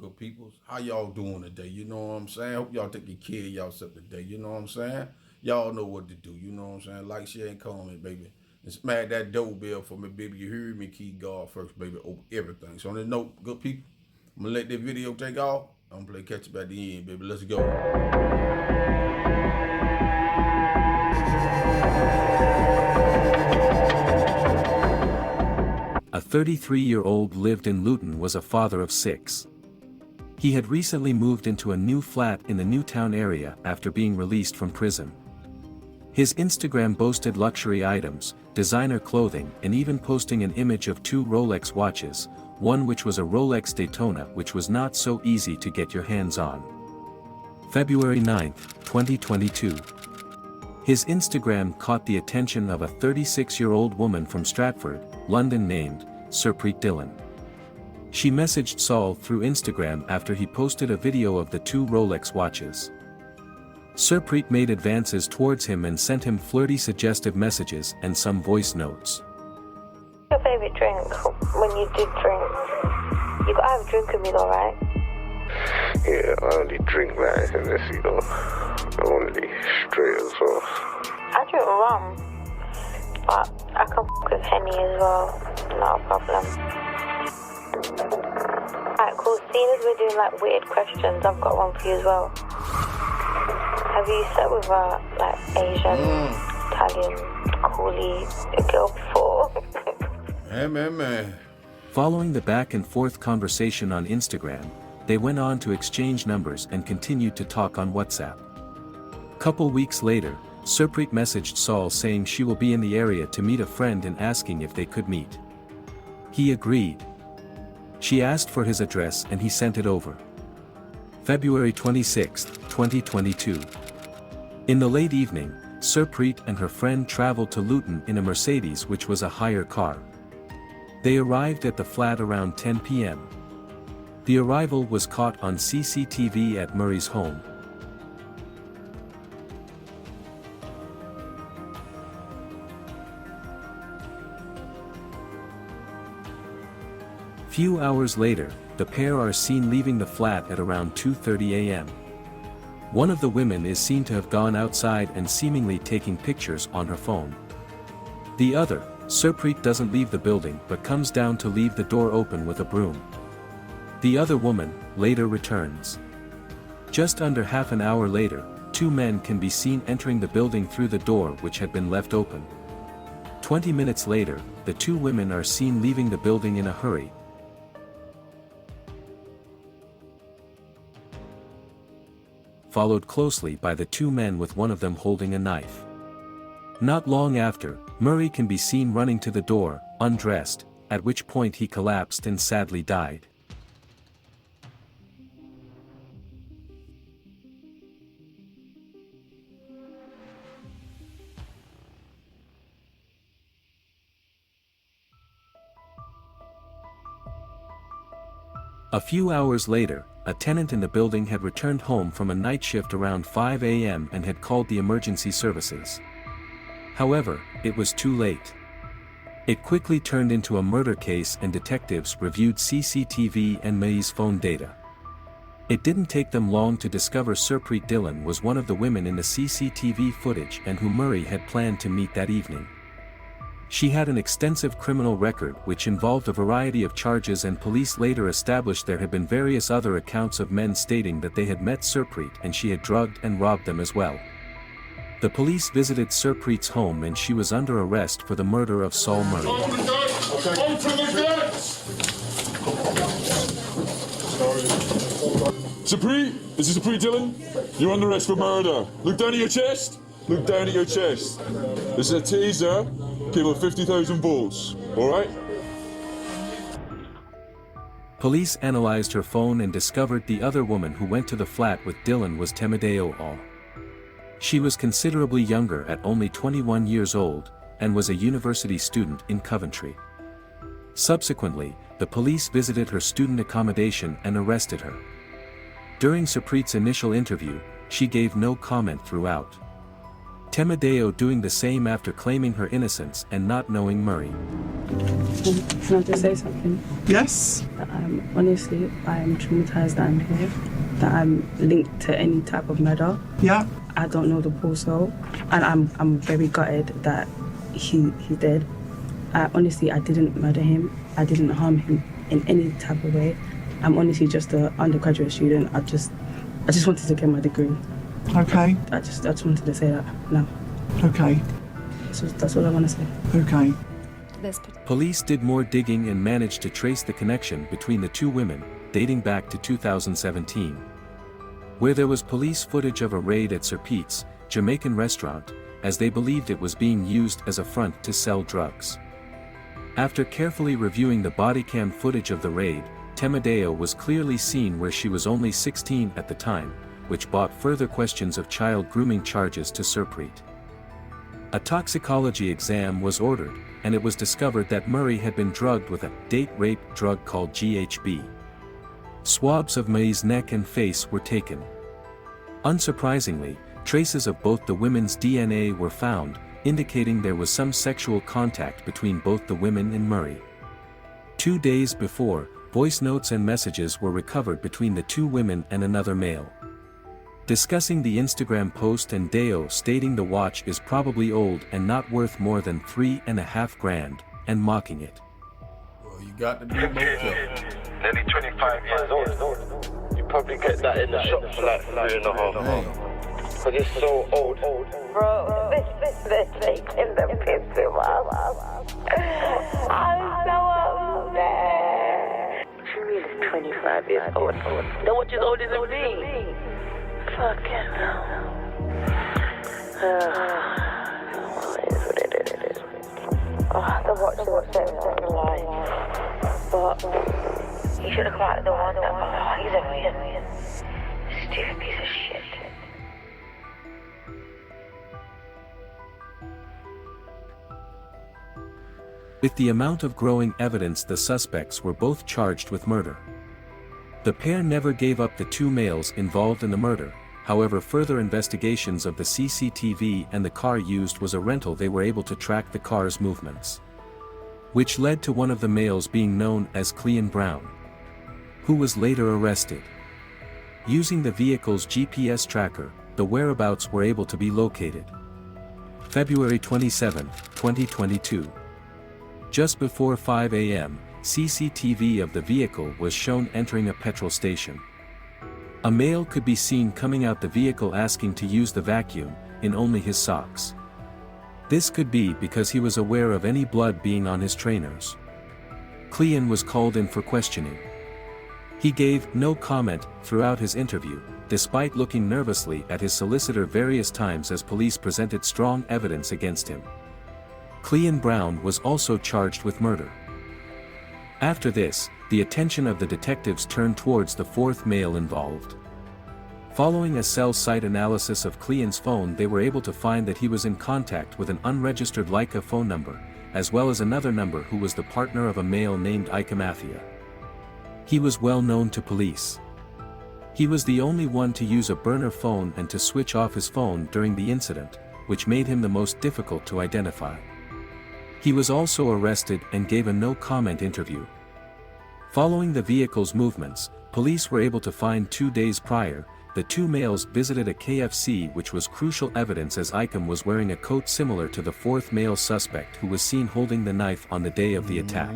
good peoples? How y'all doing today? You know what I'm saying? Hope y'all taking care of yourself today. You know what I'm saying? Y'all know what to do. You know what I'm saying? Like, share, and comment, baby. And smack that doorbell for me, baby. You hear me? Keep God first, baby, over everything. So on that note, good people, I'm gonna let this video take off. I'm gonna play catch up at the end, baby. Let's go. A 33-year-old lived in Luton was a father of 6. He had recently moved into a new flat in the Newtown area after being released from prison. His Instagram boasted luxury items, designer clothing, and even posting an image of 2 Rolex watches, one which was a Rolex Daytona which was not so easy to get your hands on. February 9, 2022. His Instagram caught the attention of a 36-year-old woman from Stratford, London named Surpreet Dillon. She messaged Saul through Instagram after he posted a video of the 2 Rolex watches. Surpreet made advances towards him and sent him flirty suggestive messages and some voice notes. Your favorite drink when you did drink? You gotta have a drink with me though, right? Yeah, I only drink like Hennessy though. Only straight as well. I drink rum, but I can fuck with Henny as well. Not a problem. Alright, cool. Seeing as we're doing like weird questions, I've got one for you as well. Have you slept with a like Asian, Italian, coolie girl before? Man. Following the back and forth conversation on Instagram, they went on to exchange numbers and continued to talk on WhatsApp. Couple weeks later, Surpreet messaged Saul saying she will be in the area to meet a friend and asking if they could meet. He agreed. She asked for his address and he sent it over. February 26, 2022. In the late evening, Surpreet and her friend traveled to Luton in a Mercedes which was a hire car. They arrived at the flat around 10 p.m. The arrival was caught on CCTV at Murray's home. Few hours later, the pair are seen leaving the flat at around 2:30 a.m. One of the women is seen to have gone outside and seemingly taking pictures on her phone. The other, Surpreet, doesn't leave the building but comes down to leave the door open with a broom. The other woman later returns. Just under half an hour later, 2 men can be seen entering the building through the door which had been left open. 20 minutes later, the 2 women are seen leaving the building in a hurry, followed closely by the 2 men with one of them holding a knife. Not long after, Murray can be seen running to the door, undressed, at which point he collapsed and sadly died. A few hours later, a tenant in the building had returned home from a night shift around 5 a.m. and had called the emergency services. However, it was too late. It quickly turned into a murder case and detectives reviewed CCTV and May's phone data. It didn't take them long to discover Surpreet Dillon was one of the women in the CCTV footage and who Murray had planned to meet that evening. She had an extensive criminal record which involved a variety of charges, and police later established there had been various other accounts of men stating that they had met Surpreet and she had drugged and robbed them as well. The police visited Surpreet's home and she was under arrest for the murder of Saul Murray. Open the gates! Open the gates! Surpreet? This is Surpreet Dillon? You're under arrest for murder. Look down at your chest. Look down at your chest. This is a taser. Give her 50,000 volts, alright? Police analyzed her phone and discovered the other woman who went to the flat with Dillon was Temideo All. She was considerably younger at only 21 years old, and was a university student in Coventry. Subsequently, the police visited her student accommodation and arrested her. During Surpreet's initial interview, she gave no comment throughout. Temedeo doing the same after claiming her innocence and not knowing Murray. Can I just say something? Yes. That honestly, I'm traumatized that I'm here, that I'm linked to any type of murder. Yeah. I don't know the poor soul, and I'm very gutted that he's dead. Honestly, I didn't murder him. I didn't harm him in any type of way. I'm honestly just an undergraduate student. I just wanted to get my degree. Okay. I just wanted to say that now. Okay. So that's all I want to say. Okay. Police did more digging and managed to trace the connection between the two women, dating back to 2017. Where there was police footage of a raid at Sir Pete's Jamaican restaurant, as they believed it was being used as a front to sell drugs. After carefully reviewing the body cam footage of the raid, Temedeo was clearly seen where she was only 16 at the time, which brought further questions of child grooming charges to Sirpreet. A toxicology exam was ordered, and it was discovered that Murray had been drugged with a date rape drug called GHB. Swabs of May's neck and face were taken. Unsurprisingly, traces of both the women's DNA were found, indicating there was some sexual contact between both the women and Murray. 2 days before, voice notes and messages were recovered between the two women and another male. Discussing the Instagram post and Deo stating the watch is probably old and not worth more than $3.5 grand, and mocking it. Well, you got to be more careful. Nearly 25 years old. You probably get that in the shop for like 3.5. Because it's so old. Bro, they're taking the piss too much. I'm so upset. She really is 25 years old. The watch is older than me. Fucking hell. It is what it is. Oh, the watch is what saved my life. But he should have come out of the one that he's annoying. Stupid piece of shit. With the amount of growing evidence, the suspects were both charged with murder. The pair never gave up the two males involved in the murder. However, further investigations of the CCTV and the car used was a rental, they were able to track the car's movements, which led to one of the males being known as Cleon Brown, who was later arrested. Using the vehicle's GPS tracker, the whereabouts were able to be located. February 27, 2022. Just before 5 a.m., CCTV of the vehicle was shown entering a petrol station. A male could be seen coming out the vehicle asking to use the vacuum, in only his socks. This could be because he was aware of any blood being on his trainers. Cleon was called in for questioning. He gave no comment throughout his interview, despite looking nervously at his solicitor various times as police presented strong evidence against him. Cleon Brown was also charged with murder. After this, the attention of the detectives turned towards the fourth male involved. Following a cell site analysis of Cleon's phone, they were able to find that he was in contact with an unregistered Leica phone number, as well as another number who was the partner of a male named Ike Mathia. He was well known to police. He was the only one to use a burner phone and to switch off his phone during the incident, which made him the most difficult to identify. He was also arrested and gave a no-comment interview. Following the vehicle's movements, police were able to find 2 days prior, the two males visited a KFC, which was crucial evidence as Ikem was wearing a coat similar to the fourth male suspect who was seen holding the knife on the day of the attack.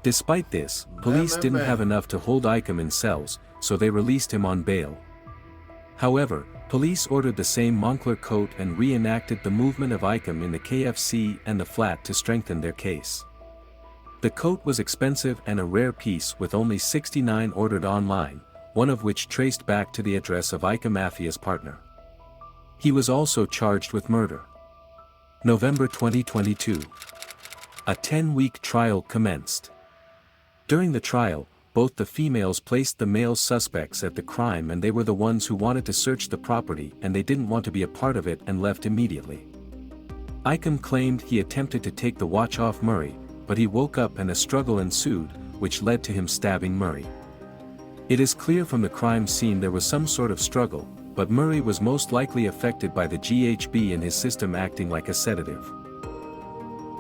Despite this, police didn't have enough to hold Ikem in cells, so they released him on bail. However, police ordered the same Moncler coat and reenacted the movement of Ikem in the KFC and the flat to strengthen their case. The coat was expensive and a rare piece with only 69 ordered online, one of which traced back to the address of Ikem Mathia's partner. He was also charged with murder. November 2022. A 10-week trial commenced. During the trial, both the females placed the male suspects at the crime, and they were the ones who wanted to search the property and they didn't want to be a part of it and left immediately. Ikem claimed he attempted to take the watch off Murray, but he woke up and a struggle ensued, which led to him stabbing Murray. It is clear from the crime scene there was some sort of struggle, but Murray was most likely affected by the GHB in his system acting like a sedative.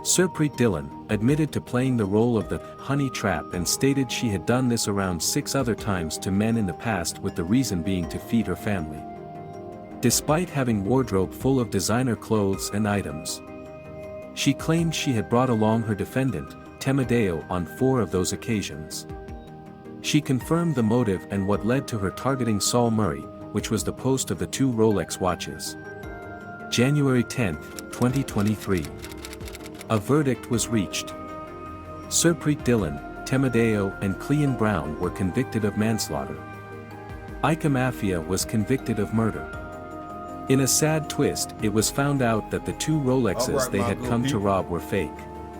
Surpreet Dillon admitted to playing the role of the honey trap and stated she had done this around 6 other times to men in the past, with the reason being to feed her family. Despite having wardrobe full of designer clothes and items, she claimed she had brought along her defendant, Temedeo, on 4 of those occasions. She confirmed the motive and what led to her targeting Saul Murray, which was the post of the 2 Rolex watches. January 10, 2023. A verdict was reached. Surpreet Dillon, Temedeo and Clean Brown were convicted of manslaughter. Ika Mafia was convicted of murder. In a sad twist, it was found out that the 2 Rolexes they had come to rob were fake.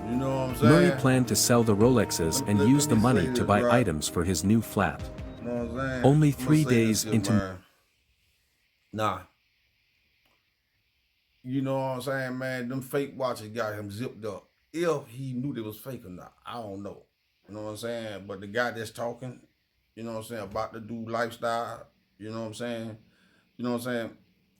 You know what I'm saying? Murray planned to sell the Rolexes and use the money to buy items for his new flat. You know what I'm saying? Only 3 days into... Man. Nah. You know what I'm saying, man? Them fake watches got him zipped up. If he knew they was fake or not, I don't know. You know what I'm saying? But the guy that's talking, you know what I'm saying, about the dude lifestyle, you know what I'm saying? You know what I'm saying?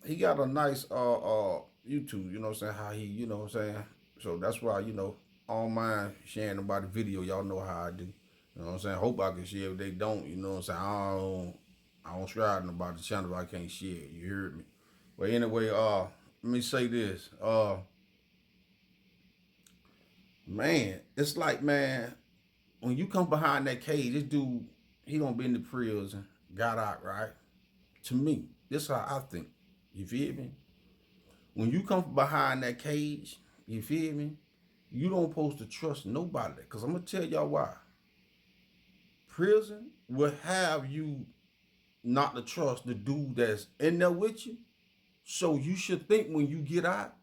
He got a nice YouTube, you know what I'm saying, how he, you know what I'm saying? So that's why, you know, I don't mind sharing about the video. Y'all know how I do. You know what I'm saying? Hope I can share. If they don't, you know what I'm saying? I don't strive about the channel if I can't share it. You heard me? But anyway, let me say this. Man, it's like, man, when you come behind that cage, this dude, he gonna be in the prison, got out, right? To me, this is how I think. You feel me? When you come behind that cage, you feel me? You don't supposed to trust nobody. Because I'm going to tell y'all why. Prison will have you not to trust the dude that's in there with you. So you should think when you get out,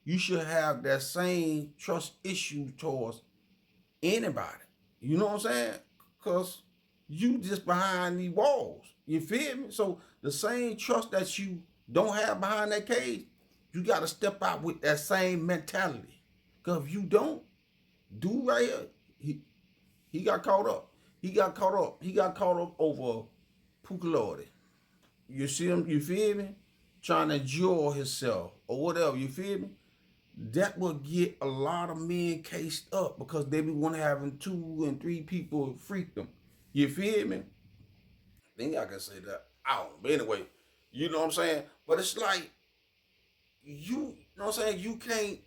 you should have that same trust issue towards anybody. You know what I'm saying? Because you just behind these walls. You feel me? So the same trust that you don't have behind that cage, you got to step out with that same mentality. Because if you don't, dude right here, he got caught up. He got caught up over Pukalordi. You see him, you feel me? Trying to enjoy himself or whatever, you feel me? That will get a lot of men cased up because they be want to having 2 and 3 people freak them. You feel me? I think I can say that. I don't know. But anyway, you know what I'm saying? But it's like, you know what I'm saying? You can't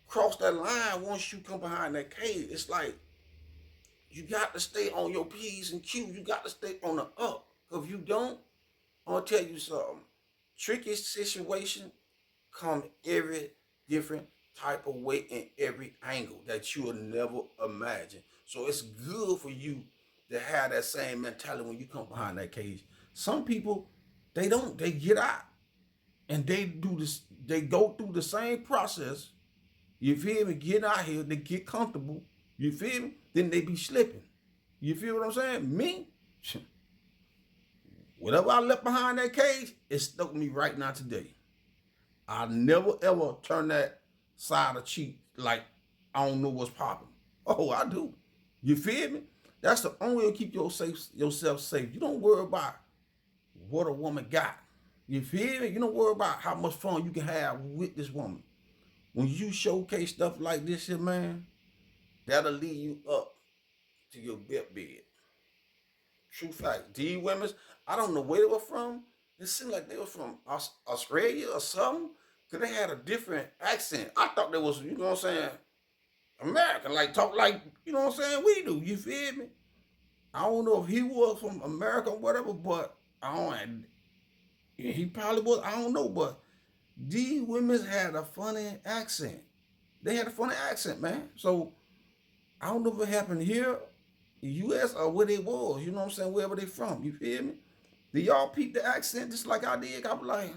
cross that line once you come behind that cage. It's like, you got to stay on your P's and Q's. You got to stay on the up. If you don't, I'm going to tell you something. Tricky situation come every different type of way in every angle that you will never imagine. So it's good for you to have that same mentality when you come behind that cage. Some people, they don't. They get out and they do this. They go through the same process. You feel me? Get out here, they get comfortable. You feel me? Then they be slipping. You feel what I'm saying? Me, whatever I left behind that cage, it stuck with me right now today. I never ever turn that side of cheek like I don't know what's popping. Oh, I do. You feel me? That's the only way to keep yourself safe. You don't worry about what a woman got. You feel me? You don't worry about how much fun you can have with this woman. When you showcase stuff like this here, man, that'll lead you up to your bed. True fact. These women, I don't know where they were from. It seemed like they were from Australia or something. Because they had a different accent. I thought they was, you know what I'm saying, American. Like, talk like, you know what I'm saying, we do. You feel me? I don't know if he was from America or whatever, but he probably was. I don't know, but these women had a funny accent. They had a funny accent, man. So, I don't know if it happened here, in the U.S., or where they was. You know what I'm saying? Wherever they from. You feel me? Did y'all peep the accent just like I did? I was like,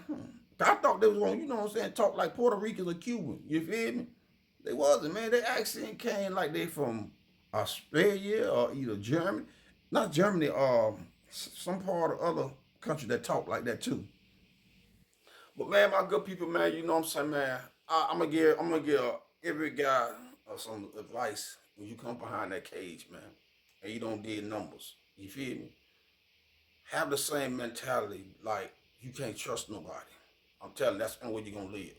I thought they was going, you know what I'm saying, talk like Puerto Ricans or Cuban. You feel me? They wasn't, man. Their accent came like they from Australia or either Germany. Not Germany, some part of other country that talk like that too. But man, my good people, man, you know what I'm saying, man. I'm gonna give every guy some advice when you come behind that cage, man, and you don't did numbers. You feel me? Have the same mentality like you can't trust nobody. I'm telling you, that's the only way you're gonna live.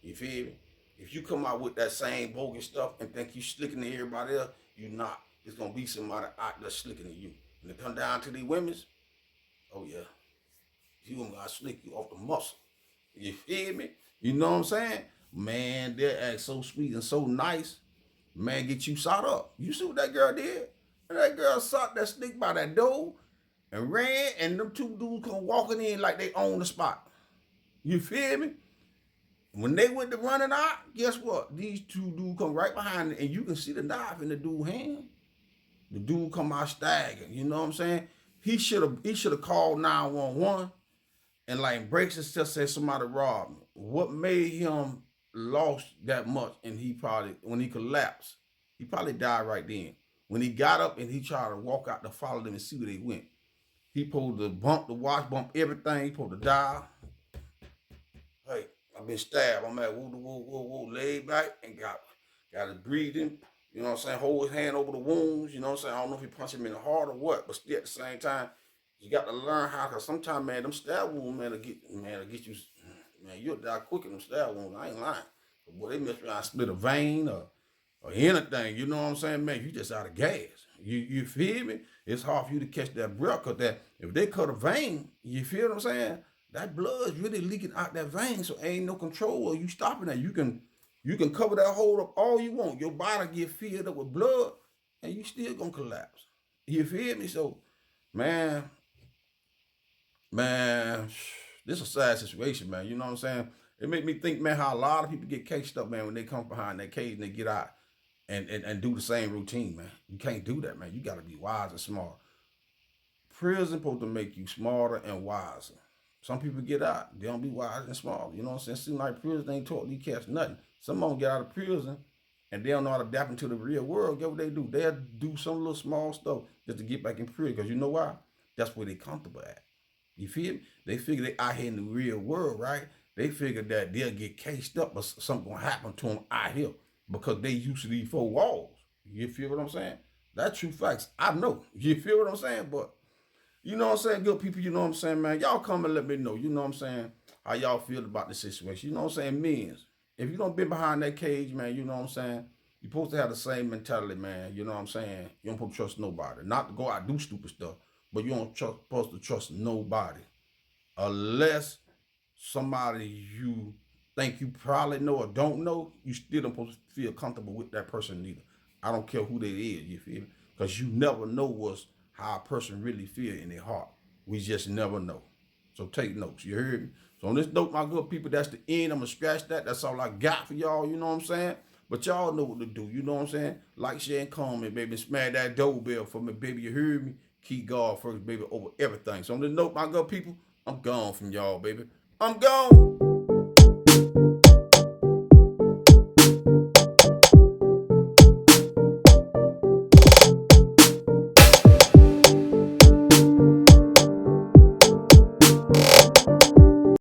You feel me? If you come out with that same bogus stuff and think you slicking to everybody else, you not. It's gonna be somebody out there slicking to you. When it come down to these women's, oh yeah, you gonna slick you off the muscle. You feel me? You know what I'm saying? Man, they act so sweet and so nice. Man, get you shot up. You see what that girl did? That girl shot that stick by that door and ran, and them two dudes come walking in like they own the spot. You feel me? When they went to running out, guess what? These two dudes come right behind it, and you can see the knife in the dude's hand. The dude come out staggering. You know what I'm saying? He should have called 911 and like breaks himself, said somebody robbed him. What made him lost that much? And he probably, when he collapsed, he probably died right then. When he got up and he tried to walk out to follow them and see where they went, he pulled the bump, the watch, bump everything. He pulled the dial. Hey, I've been stabbed. I'm at woo, laid back and got his breathing. You know what I'm saying? Hold his hand over the wounds. You know what I'm saying? I don't know if he punched him in the heart or what, but still at the same time, you got to learn how. Cause sometimes, man, them stab wounds, man, will get you. Man, you'll die quick in them stab wounds. I ain't lying. But boy, they mess around, split a vein or anything. You know what I'm saying, man? You just out of gas. You feel me? It's hard for you to catch that breath, cause that if they cut a vein, you feel what I'm saying? That blood is really leaking out that vein, so ain't no control of you stopping that. You can cover that hole up all you want. Your body get filled up with blood, and you still gonna collapse. You feel me? So, man, this is a sad situation, man. You know what I'm saying? It make me think, man, how a lot of people get cased up, man, when they come behind that cage and they get out and do the same routine, man. You can't do that, man. You gotta be wise and smart. Prison supposed to make you smarter and wiser. Some people get out, they don't be wise and smart. You know what I'm saying? Seems like prison ain't taught these cats nothing. Some of them get out of prison and they don't know how to adapt into the real world. Guess what they do? They'll do some little small stuff just to get back in prison. Because you know why? That's where they comfortable at. You feel me? They figure they out here in the real world, right? They figure that they'll get cased up or something gonna happen to them out here because they used to these four walls. You feel what I'm saying? That's true facts. I know. You feel what I'm saying? But you know what I'm saying, good people, you know what I'm saying, man? Y'all come and let me know, you know what I'm saying, how y'all feel about the situation. You know what I'm saying? Millions. If you don't been behind that cage, man, you know what I'm saying, you're supposed to have the same mentality, man. You know what I'm saying? You don't supposed to trust nobody. Not to go out and do stupid stuff, but you don't supposed to trust nobody. Unless somebody you think you probably know or don't know, you still don't supposed to feel comfortable with that person neither. I don't care who they is, you feel me? Because you never know how a person really feel in their heart. We just never know. So take notes, you heard me? So on this note, my good people, that's the end. I'm going to scratch that. That's all I got for y'all, you know what I'm saying? But y'all know what to do, you know what I'm saying? Like, share, and comment, baby. Smash that doorbell for me, baby. You heard me? Keep God first, baby, over everything. So on this note, my good people, I'm gone from y'all, baby. I'm gone.